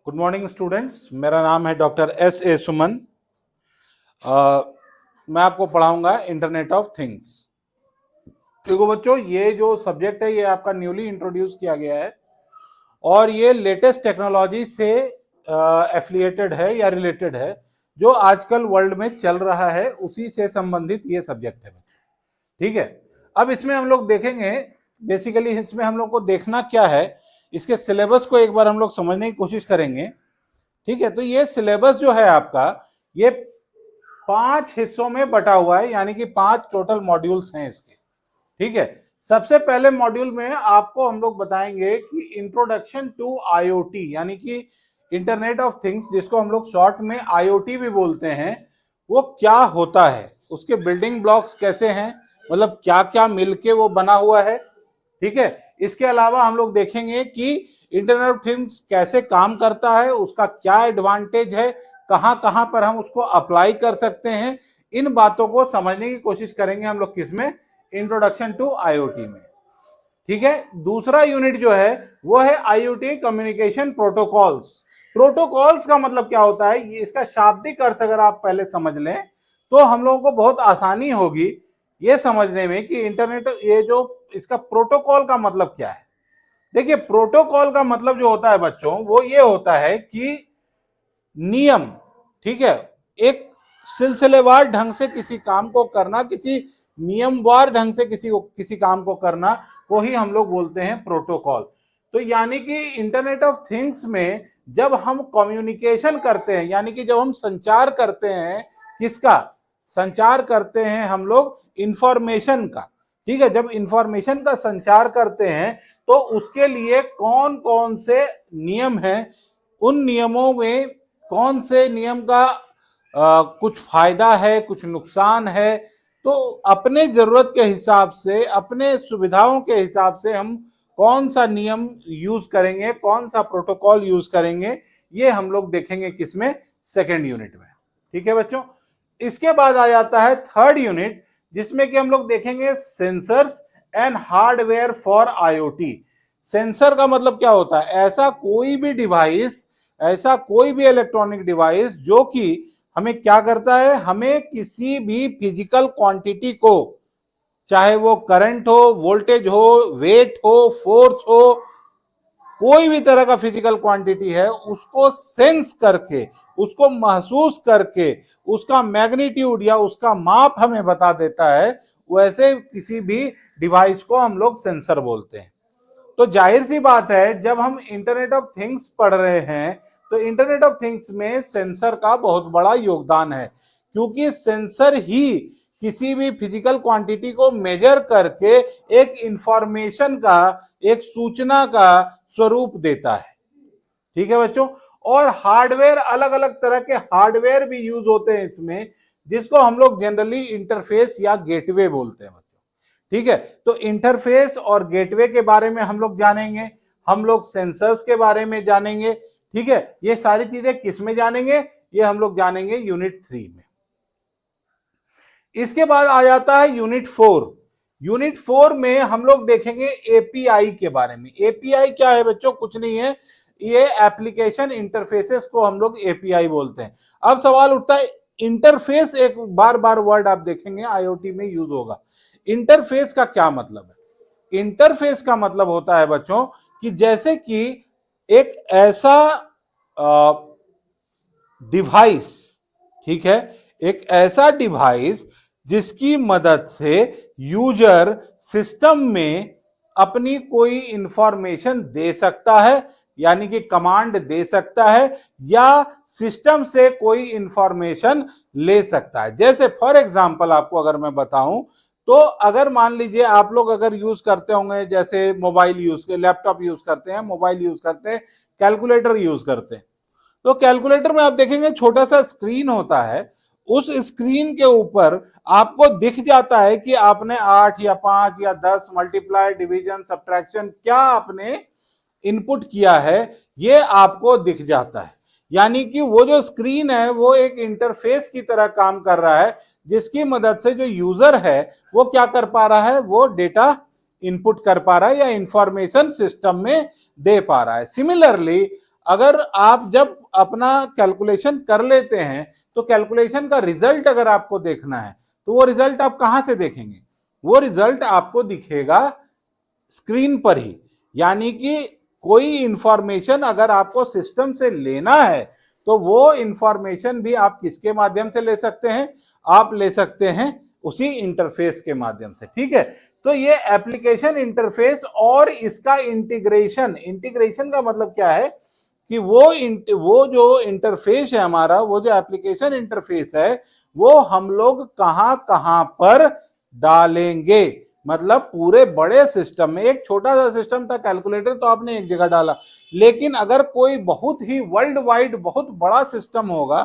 Good morning students, मेरा नाम है डॉक्टर एस ए सुमन। मैं आपको पढ़ाऊंगा इंटरनेट ऑफ थिंग्स। देखो बच्चों, ये जो सब्जेक्ट है ये आपका न्यूली इंट्रोड्यूस किया गया है और ये लेटेस्ट टेक्नोलॉजी से एफिलिएटेड है या रिलेटेड है। जो आजकल वर्ल्ड में चल रहा है उसी से संबंधित ये सब्जेक्ट है। ठीक है, अब इसमें हम लोग देखेंगे, बेसिकली इसमें हम लोग को देखना क्या है, इसके सिलेबस को एक बार हम लोग समझने की कोशिश करेंगे। ठीक है, तो ये सिलेबस जो है आपका ये 5 हिस्सों में बटा हुआ है, यानी कि 5 टोटल मॉड्यूल्स हैं इसके। ठीक है, सबसे पहले मॉड्यूल में आपको हम लोग बताएंगे कि इंट्रोडक्शन टू आईओटी, यानी कि इंटरनेट ऑफ थिंग्स, जिसको हम लोग शॉर्ट में आईओटी भी बोलते हैं, वो क्या होता है, उसके बिल्डिंग ब्लॉक्स कैसे हैं, मतलब क्या क्या मिलके वो बना हुआ है। ठीक है, इसके अलावा हम लोग देखेंगे कि इंटरनेट ऑफ थिंग्स कैसे काम करता है, उसका क्या एडवांटेज है, कहां कहां पर हम उसको अप्लाई कर सकते हैं। इन बातों को समझने की कोशिश करेंगे हम लोग किसमें, इंट्रोडक्शन टू आईओटी में। ठीक है, दूसरा यूनिट जो है वो है आईओटी कम्युनिकेशन प्रोटोकॉल्स। प्रोटोकॉल्स का मतलब क्या होता है, ये इसका शाब्दिक अर्थ अगर आप पहले समझ लें तो हम लोगों को बहुत आसानी होगी ये समझने में कि इंटरनेट, ये जो इसका प्रोटोकॉल का मतलब क्या है। देखिए, प्रोटोकॉल का मतलब जो होता है बच्चों, वो ये होता है कि नियम, ठीक है, एक सिलसिलेवार ढंग से किसी काम को करना, किसी नियमवार ढंग से किसी काम को करना को ही हम लोग बोलते हैं प्रोटोकॉल। तो यानी कि इंटरनेट ऑफ थिंग्स में जब हम कम्युनिकेशन करते हैं, यानी कि जब हम संचार करते हैं, किसका संचार करते हैं हम लोग, इंफॉर्मेशन का। ठीक है, जब इंफॉर्मेशन का संचार करते हैं तो उसके लिए कौन कौन से नियम हैं, उन नियमों में कौन से नियम का कुछ फायदा है, कुछ नुकसान है। तो अपने जरूरत के हिसाब से, अपने सुविधाओं के हिसाब से हम कौन सा नियम यूज करेंगे, कौन सा प्रोटोकॉल यूज करेंगे, ये हम लोग देखेंगे किसमें, सेकेंड यूनिट में। ठीक है बच्चों, इसके बाद आ जाता है थर्ड यूनिट, जिसमें कि हम लोग देखेंगे sensors and hardware for IoT. Sensor का मतलब क्या होता है, ऐसा कोई भी डिवाइस, ऐसा कोई भी इलेक्ट्रॉनिक डिवाइस जो कि हमें क्या करता है, हमें किसी भी फिजिकल क्वांटिटी को, चाहे वो करंट हो, वोल्टेज हो, वेट हो, फोर्स हो, कोई भी तरह का फिजिकल क्वांटिटी है, उसको सेंस करके, उसको महसूस करके, उसका मैग्नीट्यूड या उसका माप हमें बता देता है, वैसे किसी भी डिवाइस को हम लोग सेंसर बोलते हैं। तो जाहिर सी बात है, जब हम इंटरनेट ऑफ थिंग्स पढ़ रहे हैं तो इंटरनेट ऑफ थिंग्स में सेंसर का बहुत बड़ा योगदान है, क्योंकि सेंसर ही किसी भी फिजिकल क्वांटिटी को मेजर करके एक इंफॉर्मेशन का, एक सूचना का स्वरूप देता है। ठीक है बच्चों, और हार्डवेयर, अलग अलग तरह के हार्डवेयर भी यूज होते हैं इसमें, जिसको हम लोग जनरली इंटरफेस या गेटवे बोलते हैं बच्चों। ठीक है, तो इंटरफेस और गेटवे के बारे में हम लोग जानेंगे, हम लोग सेंसर्स के बारे में जानेंगे। ठीक है, ये सारी चीजें किस में जानेंगे, ये हम लोग जानेंगे यूनिट 3 में। इसके बाद आ जाता है यूनिट 4। यूनिट 4 में हम लोग देखेंगे एपीआई के बारे में। एपीआई क्या है बच्चों, कुछ नहीं है, ये एप्लीकेशन इंटरफेसेस को हम लोग एपीआई बोलते हैं। अब सवाल उठता है, इंटरफेस एक बार बार वर्ड आप देखेंगे आईओटी में यूज होगा, इंटरफेस का क्या मतलब है। इंटरफेस का मतलब होता है बच्चों कि जैसे कि एक ऐसा डिवाइस, ठीक है, एक ऐसा डिवाइस जिसकी मदद से यूजर सिस्टम में अपनी कोई इंफॉर्मेशन दे सकता है, यानी कि कमांड दे सकता है, या सिस्टम से कोई इंफॉर्मेशन ले सकता है। जैसे फॉर एग्जांपल आपको अगर मैं बताऊं, तो अगर मान लीजिए आप लोग अगर यूज करते होंगे, जैसे मोबाइल यूज, लैपटॉप यूज करते हैं, मोबाइल यूज करते हैं, कैलकुलेटर यूज करते हैं, तो कैलकुलेटर में आप देखेंगे छोटा सा स्क्रीन होता है। उस स्क्रीन के ऊपर आपको दिख जाता है कि आपने 8 या 5 या 10 मल्टीप्लाई, डिवीजन, सब्ट्रैक्शन क्या आपने इनपुट किया है, ये आपको दिख जाता है। यानी कि वो जो स्क्रीन है वो एक इंटरफेस की तरह काम कर रहा है, जिसकी मदद से जो यूजर है वो क्या कर पा रहा है, वो डेटा इनपुट कर पा रहा है या इंफॉर्मेशन सिस्टम में दे पा रहा है। सिमिलरली अगर आप जब अपना कैलकुलेशन कर लेते हैं तो कैलकुलेशन का रिजल्ट अगर आपको देखना है तो वो रिजल्ट आप कहां से देखेंगे? वो रिजल्ट आपको दिखेगा स्क्रीन पर ही। यानी कि कोई इंफॉर्मेशन अगर आपको सिस्टम से लेना है तो वो इंफॉर्मेशन भी आप किसके माध्यम से ले सकते हैं? आप ले सकते हैं उसी इंटरफेस के माध्यम से। ठीक है, तो ये एप्लीकेशन इंटरफेस और इसका इंटीग्रेशन, इंटीग्रेशन का मतलब क्या है कि वो जो इंटरफेस है हमारा, वो जो एप्लीकेशन इंटरफेस है वो हम लोग कहां कहां पर डालेंगे। मतलब पूरे बड़े सिस्टम में, एक छोटा सा सिस्टम था कैलकुलेटर तो आपने एक जगह डाला, लेकिन अगर कोई बहुत ही वर्ल्ड वाइड बहुत बड़ा सिस्टम होगा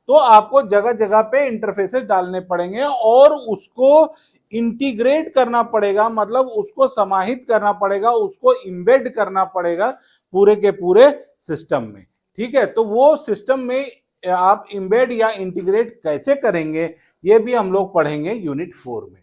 तो आपको जगह जगह पे इंटरफेसेस डालने पड़ेंगे और उसको इंटीग्रेट करना पड़ेगा, मतलब उसको समाहित करना पड़ेगा, उसको इम्बेड करना पड़ेगा पूरे के पूरे सिस्टम में। ठीक है, तो वो सिस्टम में आप इम्बेड या इंटीग्रेट कैसे करेंगे ये भी हम लोग पढ़ेंगे यूनिट 4 में।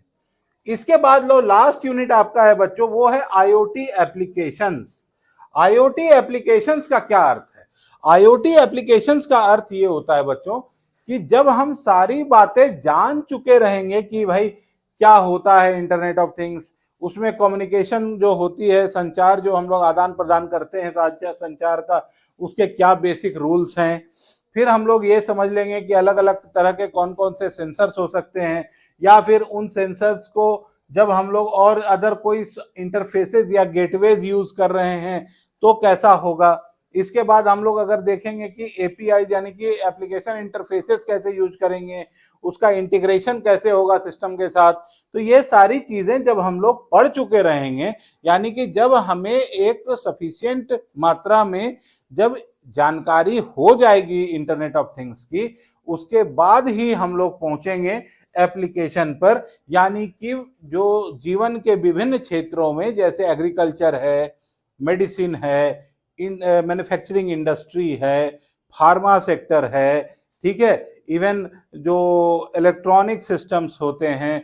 इसके बाद लो लास्ट यूनिट आपका है बच्चों, वो है आईओटी एप्लीकेशंस। आईओटी एप्लीकेशंस का क्या अर्थ है? आईओटी एप्लीकेशंस का अर्थ ये होता है बच्चों कि जब हम सारी बातें जान चुके रहेंगे कि भाई क्या होता है इंटरनेट ऑफ थिंग्स, उसमें कम्युनिकेशन जो होती है, संचार जो हम लोग आदान प्रदान करते हैं संचार का, उसके क्या बेसिक रूल्स हैं, फिर हम लोग ये समझ लेंगे कि अलग अलग तरह के कौन कौन से सेंसर्स हो सकते हैं, या फिर उन सेंसर्स को जब हम लोग और अदर कोई इंटरफेसेस या गेटवेज यूज कर रहे हैं तो कैसा होगा। इसके बाद हम लोग अगर देखेंगे कि एपीआई यानी कि एप्लीकेशन इंटरफेसेस कैसे यूज करेंगे, उसका इंटीग्रेशन कैसे होगा सिस्टम के साथ, तो ये सारी चीजें जब हम लोग पढ़ चुके रहेंगे, यानी कि जब हमें एक सफिशिएंट मात्रा में जब जानकारी हो जाएगी इंटरनेट ऑफ थिंग्स की, उसके बाद ही हम लोग पहुंचेंगे एप्लीकेशन पर। यानी कि जो जीवन के विभिन्न क्षेत्रों में, जैसे एग्रीकल्चर है, मेडिसिन है, मैन्युफैक्चरिंग इंडस्ट्री है, फार्मा सेक्टर है, ठीक है, इवन जो इलेक्ट्रॉनिक सिस्टम्स होते हैं,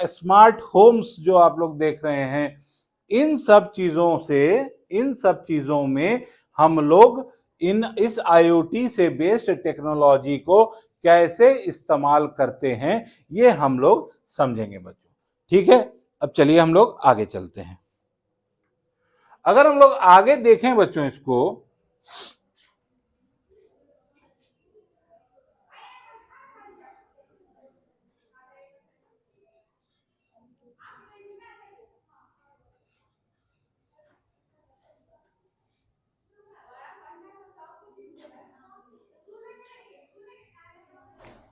स्मार्ट होम्स जो आप लोग देख रहे हैं, इन सब चीजों में हम लोग इस आईओटी से बेस्ड टेक्नोलॉजी को कैसे इस्तेमाल करते हैं ये हम लोग समझेंगे बच्चों। ठीक है, अब चलिए हम लोग आगे चलते हैं। अगर हम लोग आगे देखें बच्चों इसको,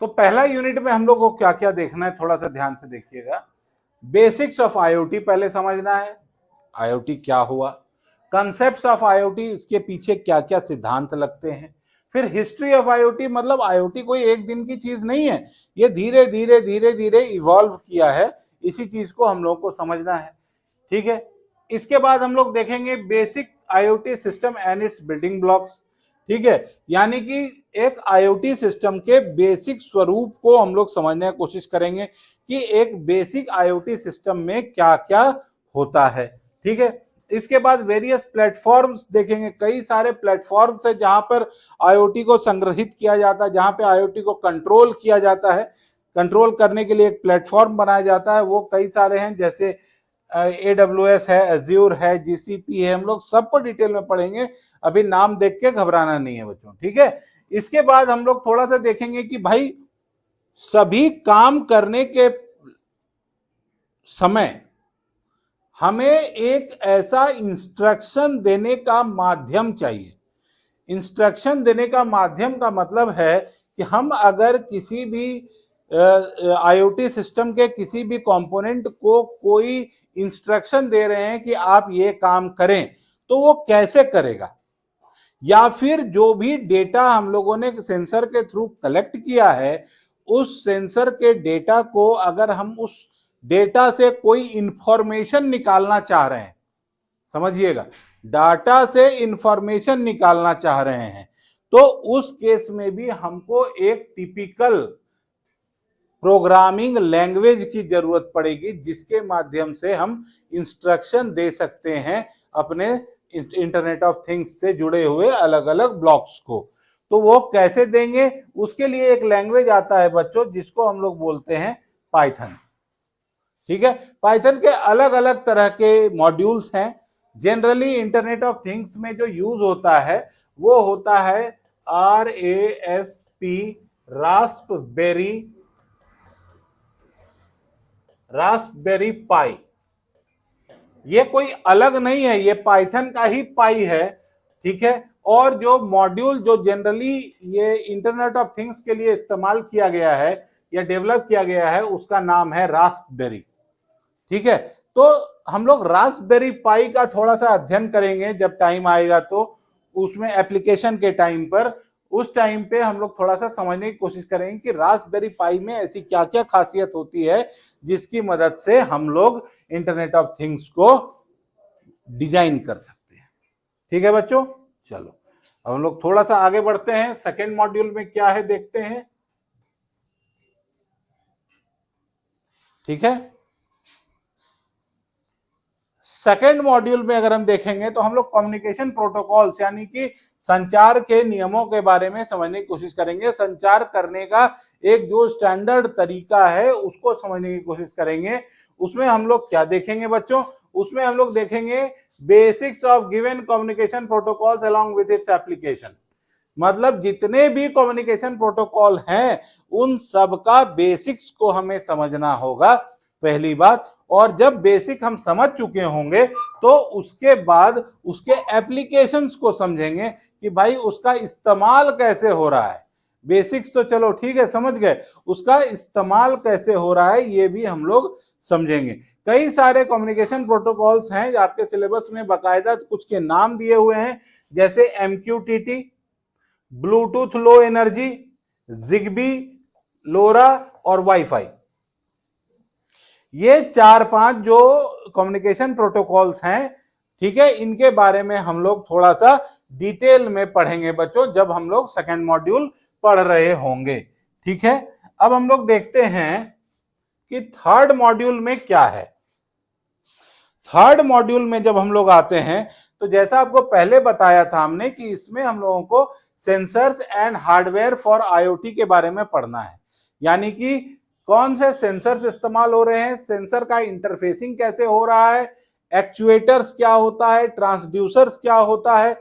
तो पहला यूनिट में हम लोग को क्या क्या देखना है, थोड़ा सा ध्यान से देखिएगा। बेसिक्स ऑफ आईओटी पहले समझना है, आईओटी क्या हुआ, कंसेप्ट्स ऑफ आईओटी, इसके पीछे क्या क्या सिद्धांत लगते हैं, फिर हिस्ट्री ऑफ आईओटी, मतलब आईओटी कोई एक दिन की चीज नहीं है, ये धीरे धीरे धीरे धीरे इवॉल्व किया है, इसी चीज को हम लोग को समझना है। ठीक है, इसके बाद हम लोग देखेंगे basic IoT system and it's building blocks. ठीक है, यानी कि एक आईओटी सिस्टम के बेसिक स्वरूप को हम लोग समझने की कोशिश करेंगे कि एक बेसिक आईओटी सिस्टम में क्या क्या होता है। ठीक है, इसके बाद वेरियस प्लेटफॉर्म्स देखेंगे, कई सारे प्लेटफॉर्म्स है जहां पर आईओटी को संग्रहित किया जाता है, जहां पे आईओटी को कंट्रोल किया जाता है, कंट्रोल करने के लिए एक प्लेटफॉर्म बनाया जाता है, वो कई सारे हैं, जैसे AWS है, एज्योर है, GCP है, हम लोग सबको डिटेल में पढ़ेंगे, अभी नाम देख के घबराना नहीं है बच्चों। ठीक है, इसके बाद हम लोग थोड़ा सा देखेंगे कि भाई सभी काम करने के समय हमें एक ऐसा इंस्ट्रक्शन देने का माध्यम चाहिए। इंस्ट्रक्शन देने का माध्यम का मतलब है कि हम अगर किसी भी आईओटी सिस्टम के किसी भी कंपोनेंट को कोई इंस्ट्रक्शन दे रहे हैं कि आप ये काम करें, तो वो कैसे करेगा, या फिर जो भी डेटा हम लोगों ने सेंसर के थ्रू कलेक्ट किया है, उस सेंसर के डेटा को अगर हम उस डेटा से कोई इंफॉर्मेशन निकालना चाह रहे हैं, समझिएगा, डाटा से इंफॉर्मेशन निकालना चाह रहे हैं, तो उस केस में भी हमको एक टिपिकल प्रोग्रामिंग लैंग्वेज की जरूरत पड़ेगी, जिसके माध्यम से हम इंस्ट्रक्शन दे सकते हैं अपने इंटरनेट ऑफ थिंग्स से जुड़े हुए अलग अलग ब्लॉक्स को। तो वो कैसे देंगे, उसके लिए एक लैंग्वेज आता है बच्चों जिसको हम लोग बोलते हैं पाइथन। ठीक है, पाइथन के अलग अलग तरह के मॉड्यूल्स हैं। जनरली इंटरनेट ऑफ थिंग्स में जो यूज होता है वो होता है RASP, रास्पबेरी पाई। ये कोई अलग नहीं है, ये पाइथन का ही पाई है। ठीक है, और जो मॉड्यूल जो जनरली ये इंटरनेट ऑफ थिंग्स के लिए इस्तेमाल किया गया है या डेवलप किया गया है उसका नाम है रास्पबेरी। ठीक है, तो हम लोग रास्पबेरी पाई का थोड़ा सा अध्ययन करेंगे जब टाइम आएगा, तो उसमें एप्लीकेशन के टाइम पर, उस टाइम पे हम लोग थोड़ा सा समझने की कोशिश करेंगे कि रास्पबेरी पाई में ऐसी क्या क्या खासियत होती है जिसकी मदद से हम लोग इंटरनेट ऑफ थिंग्स को डिजाइन कर सकते हैं। ठीक है बच्चों, चलो अब हम लोग थोड़ा सा आगे बढ़ते हैं। सेकेंड मॉड्यूल में क्या है देखते हैं। ठीक है, सेकेंड मॉड्यूल में अगर हम देखेंगे तो हम लोग कम्युनिकेशन प्रोटोकॉल्स यानी कि संचार के नियमों के बारे में समझने की कोशिश करेंगे। संचार करने का एक जो स्टैंडर्ड तरीका है उसको समझने की कोशिश करेंगे। उसमें हम लोग क्या देखेंगे बच्चों, उसमें हम लोग देखेंगे basics of given communication protocols along with its application. मतलब जितने भी कम्युनिकेशन प्रोटोकॉल हैं उन सब का बेसिक्स को हमें समझना होगा, पहली बात। और जब बेसिक हम समझ चुके होंगे तो उसके बाद उसके एप्लीकेशंस को समझेंगे कि भाई उसका इस्तेमाल कैसे हो रहा है। बेसिक्स तो चलो ठीक है समझ गए, उसका इस्तेमाल कैसे हो रहा है ये भी हम लोग समझेंगे। कई सारे कम्युनिकेशन प्रोटोकॉल्स हैं आपके सिलेबस में, बाकायदा कुछ के नाम दिए हुए हैं जैसे MQTT, Bluetooth low energy, Zigbee, LoRa और वाईफाई। ये 4-5 जो कम्युनिकेशन प्रोटोकॉल्स हैं, ठीक है, इनके बारे में हम लोग थोड़ा सा डिटेल में पढ़ेंगे बच्चों जब हम लोग सेकेंड मॉड्यूल पढ़ रहे होंगे। ठीक है, अब हम लोग देखते हैं कि थर्ड मॉड्यूल में क्या है। थर्ड मॉड्यूल में जब हम लोग आते हैं तो जैसा आपको पहले बताया था हमने कि इसमें हम लोगों को sensors and hardware for IoT के बारे में पढ़ना है। यानी कि कौन से सेंसर्स इस्तेमाल हो रहे हैं, सेंसर का इंटरफेसिंग कैसे हो रहा है, एक्चुएटर्स क्या होता है, ट्रांसड्यूसर्स क्या होता है,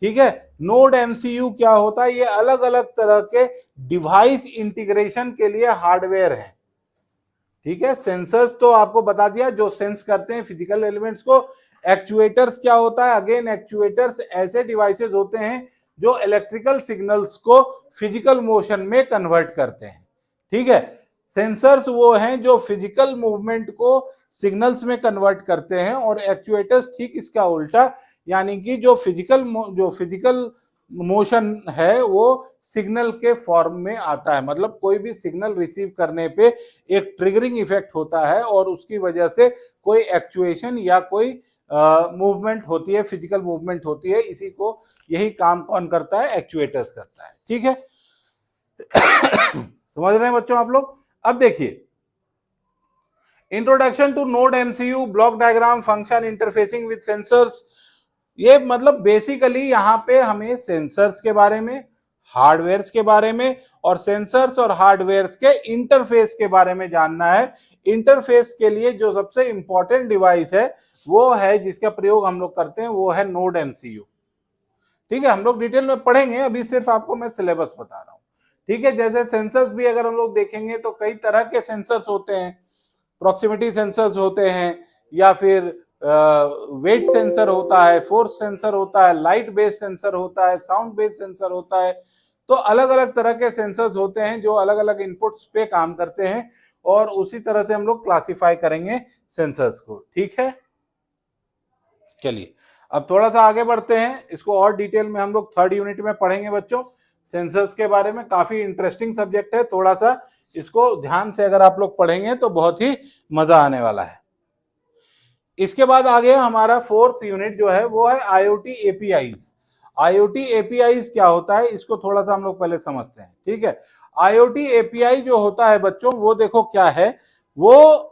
ठीक है, नोड MCU क्या होता है। ये अलग अलग तरह के डिवाइस इंटीग्रेशन के लिए हार्डवेयर है। ठीक है, सेंसर्स तो आपको बता दिया जो सेंस करते हैं फिजिकल एलिमेंट्स को। एक्चुएटर्स क्या होता है, अगेन एक्चुएटर्स ऐसे डिवाइसेस होते हैं जो इलेक्ट्रिकल सिग्नल्स को फिजिकल मोशन में कन्वर्ट करते हैं। ठीक है, सेंसर्स वो हैं जो फिजिकल मूवमेंट को सिग्नल्स में कन्वर्ट करते हैं, और एक्चुएटर्स ठीक इसका उल्टा, यानी कि जो फिजिकल मोशन है वो सिग्नल के फॉर्म में आता है। मतलब कोई भी सिग्नल रिसीव करने पे एक ट्रिगरिंग इफेक्ट होता है और उसकी वजह से कोई एक्चुएशन या कोई मूवमेंट होती है, फिजिकल मूवमेंट होती है। इसी को, यही काम कौन करता है, एक्चुएटर्स करता है। ठीक है समझ रहे हैं बच्चों आप लोग। अब देखिए, introduction to node MCU, block diagram, function, interfacing with sensors. ये मतलब बेसिकली यहां पे हमें सेंसर्स के बारे में, हार्डवेयर्स के बारे में और सेंसर्स और हार्डवेयर्स के इंटरफेस के बारे में जानना है। इंटरफेस के लिए जो सबसे इंपॉर्टेंट डिवाइस है वो है, जिसका प्रयोग हम लोग करते हैं, वो है नोड MCU। ठीक है, हम लोग डिटेल में पढ़ेंगे, अभी सिर्फ आपको मैं सिलेबस बता रहा हूं। ठीक है, जैसे सेंसर्स भी अगर हम लोग देखेंगे तो कई तरह के सेंसर्स होते हैं। प्रॉक्सिमिटी सेंसर्स होते हैं, या फिर वेट सेंसर होता है, फोर्स सेंसर होता है, लाइट बेस्ड सेंसर होता है, साउंड बेस्ड सेंसर होता है। तो अलग अलग तरह के सेंसर्स होते हैं जो अलग अलग इनपुट्स पे काम करते हैं, और उसी तरह से हम लोग क्लासिफाई करेंगे सेंसर्स को। ठीक है, चलिए अब थोड़ा सा आगे बढ़ते हैं, इसको और डिटेल में हम लोग थर्ड यूनिट में पढ़ेंगे बच्चों। सेंसर्स के बारे में काफी इंटरेस्टिंग सब्जेक्ट है, थोड़ा सा इसको ध्यान से अगर आप लोग पढ़ेंगे तो बहुत ही मजा आने वाला है। इसके बाद आ गया हमारा फोर्थ यूनिट जो है वो है IoT APIs। IoT APIs क्या होता है, इसको थोड़ा सा हम लोग पहले समझते हैं। ठीक है, IoT API जो होता है बच्चों, वो देखो क्या है, वो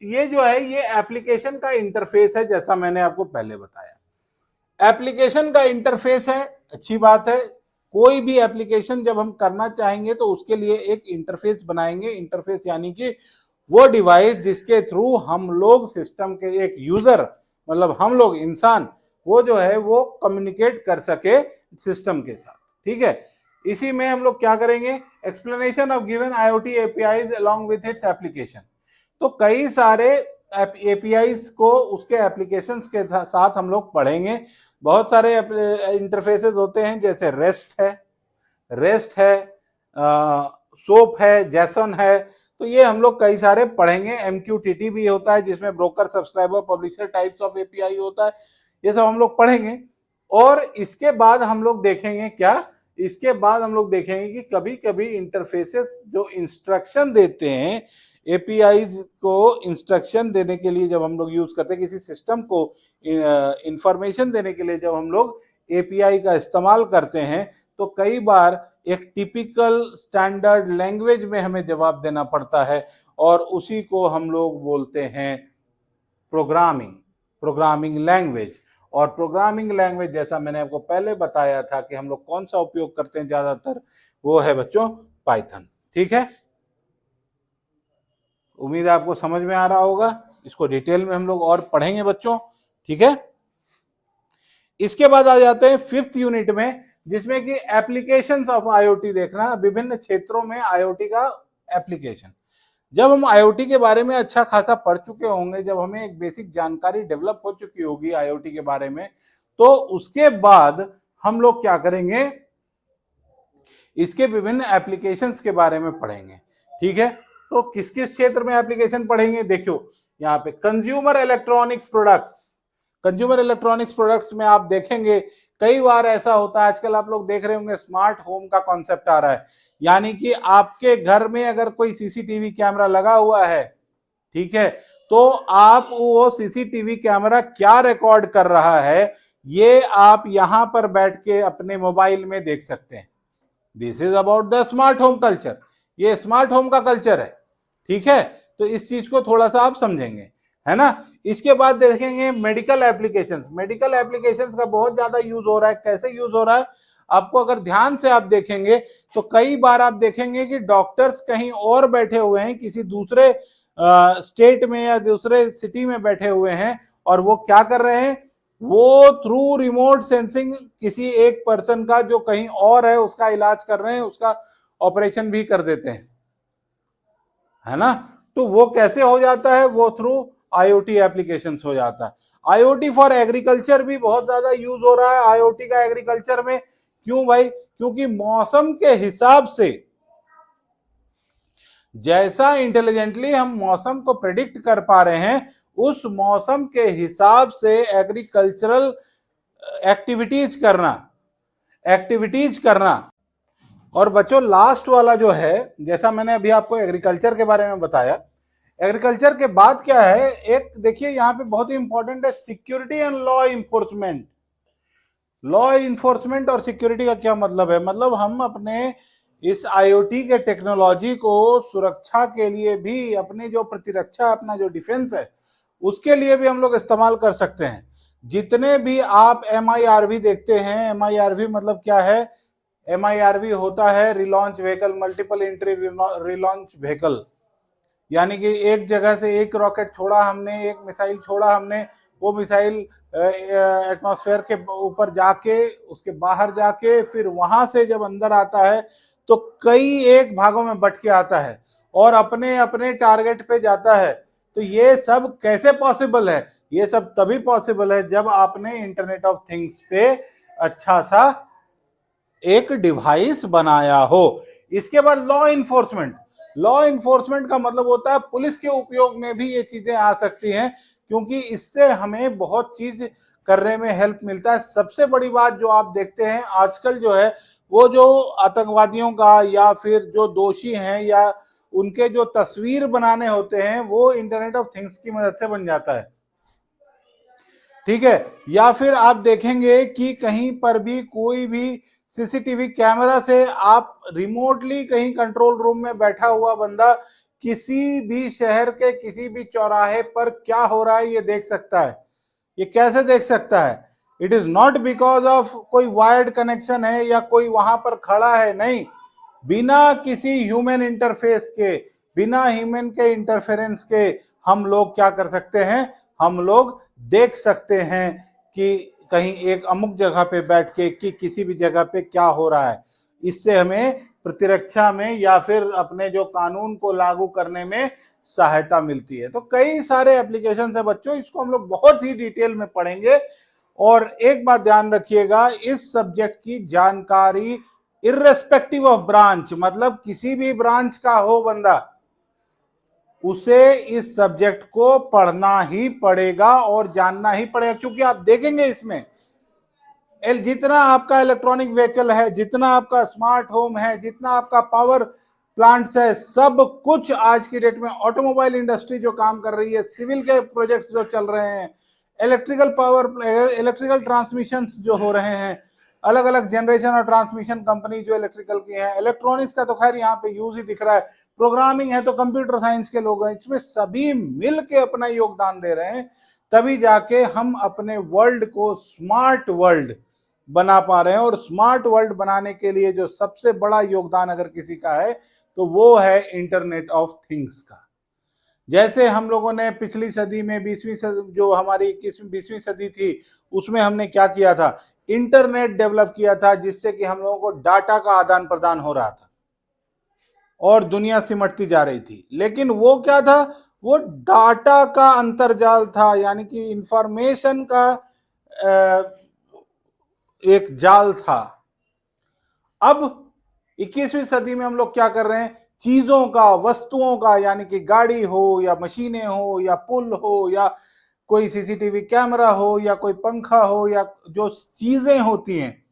ये जो है ये एप्लीकेशन का इंटरफेस है, जैसा मैंने आपको पहले बताया। एप्लीकेशन का इंटरफेस है, अच्छी बात है। कोई भी एप्लीकेशन जब हम करना चाहेंगे तो उसके लिए एक इंटरफेस बनाएंगे। इंटरफेस यानी कि वो डिवाइस जिसके थ्रू हम लोग सिस्टम के एक यूजर, मतलब हम लोग इंसान, वो जो है वो कम्युनिकेट कर सके सिस्टम के साथ। ठीक है, इसी में हम लोग क्या करेंगे, explanation of given IoT APIs along with its application. तो कई सारे एपीआईज को उसके एप्लीकेशंस के साथ हम लोग पढ़ेंगे। बहुत सारे इंटरफेसेस होते हैं, जैसे रेस्ट है, सोप है, जैसन है। तो ये हम लोग कई सारे पढ़ेंगे। MQTT भी होता है जिसमें broker, subscriber, publisher types of API होता है। ये सब हम लोग पढ़ेंगे। और इसके बाद हम लोग देखेंगे क्या, इसके बाद हम लोग देखेंगे कि कभी कभी इंटरफेसेस जो इंस्ट्रक्शन देते हैं, एपीआईज को इंस्ट्रक्शन देने के लिए जब हम लोग यूज करते हैं, किसी सिस्टम को इंफॉर्मेशन देने के लिए जब हम लोग एपीआई का इस्तेमाल करते हैं, तो कई बार एक टिपिकल स्टैंडर्ड लैंग्वेज में हमें जवाब देना पड़ता है, और उसी को हम लोग बोलते हैं प्रोग्रामिंग लैंग्वेज। और प्रोग्रामिंग लैंग्वेज, जैसा मैंने आपको पहले बताया था कि हम लोग कौन सा उपयोग करते हैं ज्यादातर, वो है बच्चों पाइथन। ठीक है, उम्मीद है आपको समझ में आ रहा होगा। इसको डिटेल में हम लोग और पढ़ेंगे बच्चों। ठीक है, इसके बाद आ जाते हैं 5th यूनिट में, जिसमें कि एप्लीकेशंस ऑफ आईओटी देखना, विभिन्न क्षेत्रों में आईओटी का एप्लीकेशन। जब हम आईओटी के बारे में अच्छा खासा पढ़ चुके होंगे, जब हमें एक बेसिक जानकारी डेवलप हो चुकी होगी आईओटी के बारे में, तो उसके बाद हम लोग क्या करेंगे, इसके विभिन्न एप्लीकेशंस के बारे में पढ़ेंगे। ठीक है, तो किस किस क्षेत्र में एप्लीकेशन पढ़ेंगे, देखियो यहाँ पे कंज्यूमर इलेक्ट्रॉनिक्स प्रोडक्ट्स में आप देखेंगे कई बार ऐसा होता है, आजकल आप लोग देख रहे होंगे स्मार्ट होम का कॉन्सेप्ट आ रहा है। यानी कि आपके घर में अगर कोई सीसीटीवी कैमरा लगा हुआ है, ठीक है, तो आप वो सीसीटीवी कैमरा क्या रिकॉर्ड कर रहा है, ये आप यहां पर बैठ के अपने मोबाइल में देख सकते हैं। This is about the smart home culture. ये स्मार्ट होम का कल्चर है। ठीक है, तो इस चीज को थोड़ा सा आप समझेंगे, है ना। इसके बाद देखेंगे मेडिकल एप्लीकेशंस का बहुत ज्यादा यूज हो रहा है। कैसे यूज हो रहा है, आपको अगर ध्यान से आप देखेंगे तो कई बार आप देखेंगे कि डॉक्टर्स कहीं और बैठे हुए हैं, किसी दूसरे स्टेट में या दूसरे सिटी में बैठे हुए हैं, और वो क्या कर रहे हैं, वो थ्रू रिमोट सेंसिंग किसी एक पर्सन का जो कहीं और है उसका इलाज कर रहे हैं, उसका ऑपरेशन भी कर देते हैं, है ना। तो वो कैसे हो जाता है, वो थ्रू आईओटी एप्लीकेशंस हो जाता है। आईओटी फॉर एग्रीकल्चर भी बहुत ज्यादा यूज हो रहा है आईओटी का एग्रीकल्चर में। क्यों भाई, क्योंकि मौसम के हिसाब से, जैसा इंटेलिजेंटली हम मौसम को प्रेडिक्ट कर पा रहे हैं, उस मौसम के हिसाब से एग्रीकल्चरल एक्टिविटीज करना। और बच्चों लास्ट वाला जो है, जैसा मैंने अभी आपको एग्रीकल्चर के बारे में बताया, एग्रीकल्चर के बाद क्या है, एक देखिए यहाँ पे बहुत ही इंपॉर्टेंट है, सिक्योरिटी एंड लॉ इन्फोर्समेंट और सिक्योरिटी का क्या मतलब है, मतलब हम अपने इस आईओटी के टेक्नोलॉजी को सुरक्षा के लिए भी, अपनी जो प्रतिरक्षा, अपना जो डिफेंस है, उसके लिए भी हम लोग इस्तेमाल कर सकते हैं। जितने भी आप MIRV देखते हैं, MIRV मतलब क्या है, MIRV होता है relaunch vehicle, multiple entry relaunch vehicle. यानी कि एक जगह से एक रॉकेट छोड़ा हमने, एक मिसाइल छोड़ा हमने, वो मिसाइल एटमॉस्फेयर के ऊपर जाके, उसके बाहर जाके, फिर वहां से जब अंदर आता है तो कई एक भागों में बट के आता है और अपने अपने टारगेट पे जाता है। तो ये सब कैसे पॉसिबल है, ये सब तभी पॉसिबल है जब आपने इंटरनेट ऑफ थिंग्स पे अच्छा सा एक डिवाइस बनाया हो। इसके बाद लॉ इन्फोर्समेंट का मतलब होता है पुलिस के उपयोग में भी ये चीजें आ सकती हैं, क्योंकि इससे हमें बहुत चीज करने में हेल्प मिलता है। सबसे बड़ी बात जो आप देखते हैं आजकल जो है, वो जो आतंकवादियों का या फिर जो दोषी हैं या उनके जो तस्वीर बनाने होते हैं, वो इंटरनेट ऑफ थिंग्स की मदद से बन जाता है। ठीक है, या फिर आप देखेंगे कि कहीं पर भी कोई भी सीसीटीवी कैमरा से आप रिमोटली कहीं कंट्रोल रूम में बैठा हुआ बंदा किसी भी शहर के किसी भी चौराहे पर क्या हो रहा है ये देख सकता है। ये कैसे देख सकता है, it is not because of कोई वायर्ड कनेक्शन है या कोई वहां पर खड़ा है, नहीं, बिना किसी ह्यूमन इंटरफेस के, बिना ह्यूमन के इंटरफेरेंस के हम लोग क्या कर सकते हैं, हम लोग देख सकते हैं कि कहीं एक अमुक जगह पे बैठ के कि किसी भी जगह पे क्या हो रहा है। इससे हमें प्रतिरक्षा में या फिर अपने जो कानून को लागू करने में सहायता मिलती है। तो कई सारे एप्लीकेशन है बच्चों, इसको हम लोग बहुत ही डिटेल में पढ़ेंगे। और एक बात ध्यान रखिएगा, इस सब्जेक्ट की जानकारी इर्रेस्पेक्टिव ऑफ ब्रांच, मतलब किसी भी ब्रांच का हो बंदा, उसे इस सब्जेक्ट को पढ़ना ही पड़ेगा और जानना ही पड़ेगा। क्योंकि आप देखेंगे इसमें जितना आपका इलेक्ट्रॉनिक व्हीकल है, जितना आपका स्मार्ट होम है, जितना आपका पावर प्लांट्स है, सब कुछ आज की डेट में ऑटोमोबाइल इंडस्ट्री जो काम कर रही है, सिविल के प्रोजेक्ट्स जो चल रहे हैं, इलेक्ट्रिकल पावर, इलेक्ट्रिकल ट्रांसमिशंस जो हो रहे हैं, अलग अलग जनरेशन और ट्रांसमिशन कंपनी जो इलेक्ट्रिकल की है, इलेक्ट्रॉनिक्स का तो खैर यहाँ पे यूज ही दिख रहा है, प्रोग्रामिंग है तो कंप्यूटर साइंस के लोग हैं, इसमें सभी मिल के अपना योगदान दे रहे हैं, तभी जाके हम अपने वर्ल्ड को स्मार्ट वर्ल्ड बना पा रहे हैं। और स्मार्ट वर्ल्ड बनाने के लिए जो सबसे बड़ा योगदान अगर किसी का है तो वो है इंटरनेट ऑफ थिंग्स का। जैसे हम लोगों ने पिछली सदी में 20वीं सदी, जो हमारी 20वीं सदी थी, उसमें हमने क्या किया था, इंटरनेट डेवलप किया था, जिससे कि हम लोगों को डाटा का आदान प्रदान हो रहा था और दुनिया सिमटती जा रही थी। लेकिन वो क्या था, वो डाटा का अंतर्जाल था, यानी कि इंफॉर्मेशन का एक जाल था। अब 21वीं सदी में हम लोग क्या कर रहे हैं, चीजों का, वस्तुओं का, यानी कि गाड़ी हो या मशीनें हो या पुल हो या कोई सीसीटीवी कैमरा हो या कोई पंखा हो या जो चीजें होती हैं,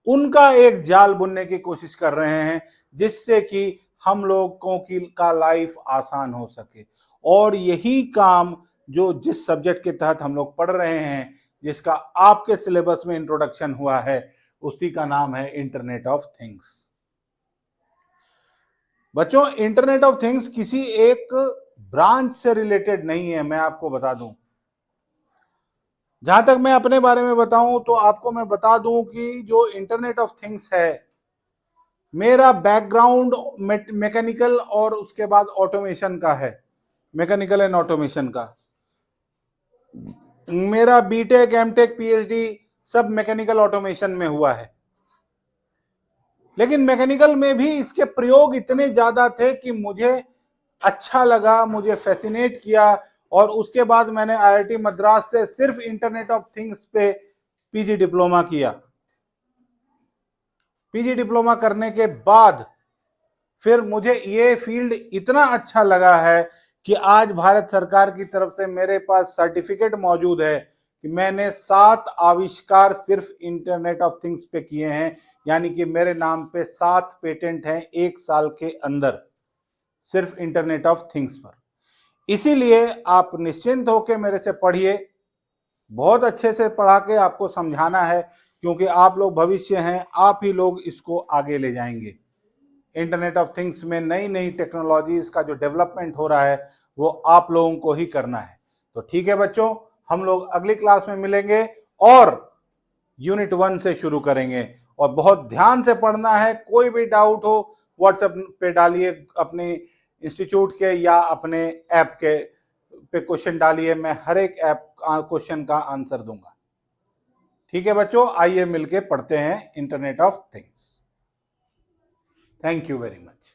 उनका एक जाल बुनने की कोशिश कर रहे हैं, जिससे कि हम लोगों की का लाइफ आसान हो सके। और यही काम जो जिस सब्जेक्ट के तहत हम लोग पढ़ रहे हैं, जिसका आपके सिलेबस में इंट्रोडक्शन हुआ है, उसी का नाम है इंटरनेट ऑफ थिंग्स। बच्चों, इंटरनेट ऑफ थिंग्स किसी एक ब्रांच से रिलेटेड नहीं है, मैं आपको बता दूं। जहां तक मैं अपने बारे में बताऊं तो आपको मैं बता दूं कि जो इंटरनेट ऑफ थिंग्स है, मेरा बैकग्राउंड मैकेनिकल और उसके बाद ऑटोमेशन का है, मैकेनिकल एंड ऑटोमेशन का। मेरा बीटेक, एमटेक, पीएचडी सब मैकेनिकल ऑटोमेशन में हुआ है। लेकिन मैकेनिकल में भी इसके प्रयोग इतने ज्यादा थे कि मुझे अच्छा लगा, मुझे फैसिनेट किया, और उसके बाद मैंने आईआईटी मद्रास से सिर्फ इंटरनेट ऑफ थिंग्स पे पीजी डिप्लोमा किया। पीजी डिप्लोमा करने के बाद फिर मुझे ये फील्ड इतना अच्छा लगा है कि आज भारत सरकार की तरफ से मेरे पास सर्टिफिकेट मौजूद है कि मैंने 7 आविष्कार सिर्फ इंटरनेट ऑफ थिंग्स पे किए हैं, यानी कि मेरे नाम पे 7 पेटेंट हैं 1 साल के अंदर, सिर्फ इंटरनेट ऑफ थिंग्स पर। इसीलिए आप निश्चिंत होकर मेरे से पढ़िए, बहुत अच्छे से पढ़ा के आपको समझाना है, क्योंकि आप लोग भविष्य हैं, आप ही लोग इसको आगे ले जाएंगे। इंटरनेट ऑफ थिंग्स में नई नई टेक्नोलॉजीज का जो डेवलपमेंट हो रहा है वो आप लोगों को ही करना है। तो ठीक है बच्चों, हम लोग अगली क्लास में मिलेंगे और यूनिट 1 से शुरू करेंगे। और बहुत ध्यान से पढ़ना है, कोई भी डाउट हो व्हाट्सएप पे डालिए, अपने इंस्टीट्यूट के या अपने ऐप के पे क्वेश्चन डालिए, मैं हर एक ऐप क्वेश्चन का आंसर दूंगा। ठीक है बच्चों, आइए मिलके पढ़ते हैं internet of things. Thank you very much.